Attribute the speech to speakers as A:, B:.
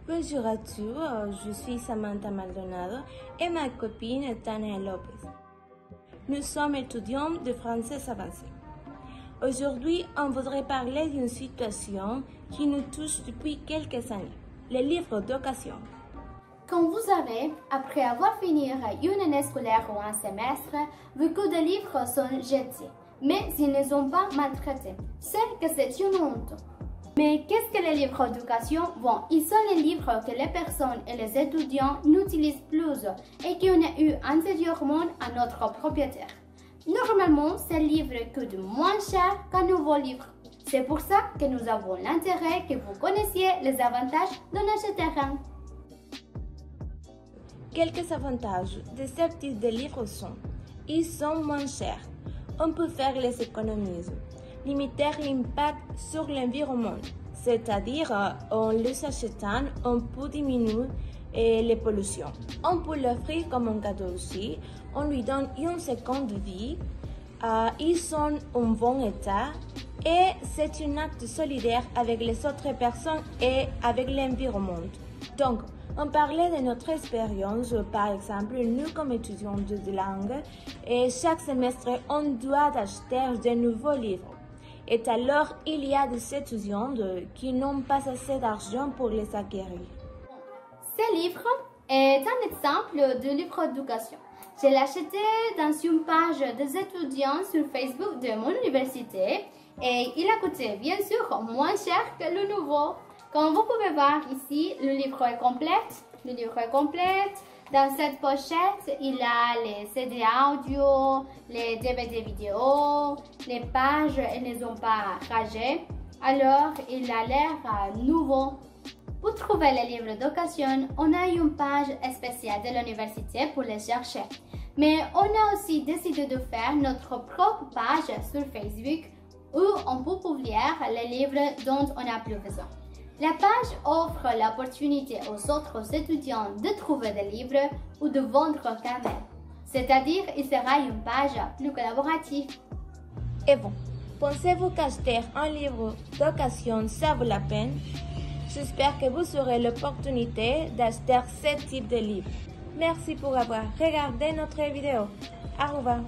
A: Bonjour à tous, je suis Samantha Maldonado et ma copine Tania Lopez. Nous sommes étudiants de français avancé. Aujourd'hui, on voudrait parler d'une situation qui nous touche depuis quelques années, les livres d'occasion.
B: Quand vous avez, après avoir fini une année scolaire ou un semestre, beaucoup de livres sont jetés, mais ils ne sont pas maltraités. C'est que c'est une honte. Mais qu'est-ce que les livres d'éducation? Bon, ils sont les livres que les personnes et les étudiants n'utilisent plus et qu'on a eu antérieurement à notre propriétaire. Normalement, ces livres coûtent moins cher qu'un nouveau livre. C'est pour ça que nous avons l'intérêt que vous connaissiez les avantages d'en acheter un.
A: Quelques avantages de ce type de livres sont: ils sont moins chers, on peut faire les économies, limiter l'impact sur l'environnement, c'est-à-dire en les achetant, on peut diminuer les pollutions. On peut l'offrir comme un cadeau aussi, on lui donne une seconde vie, ils sont en bon état et c'est un acte solidaire avec les autres personnes et avec l'environnement. Donc, on parlait de notre expérience, par exemple, nous comme étudiants de langue, et chaque semestre, on doit acheter de nouveaux livres. Et alors, il y a des étudiants qui n'ont pas assez d'argent pour les acquérir.
B: Ce livre est un exemple de livre d'éducation. Je l'ai acheté dans une page des étudiants sur Facebook de mon université et il a coûté bien sûr moins cher que le nouveau. Comme vous pouvez voir ici, le livre est complet. Dans cette pochette, il y a les CD audio, les DVD vidéo, les pages elles ne sont pas rangées, alors il a l'air nouveau. Pour trouver les livres d'occasion, on a une page spéciale de l'université pour les chercher. Mais on a aussi décidé de faire notre propre page sur Facebook où on peut publier les livres dont on n'a plus besoin. La page offre l'opportunité aux autres étudiants de trouver des livres ou de vendre quand même. C'est-à-dire, il sera une page plus collaborative.
A: Et bon, pensez-vous qu'acheter un livre d'occasion, ça vaut la peine? J'espère que vous aurez l'opportunité d'acheter ce type de livre. Merci pour avoir regardé notre vidéo. Au revoir.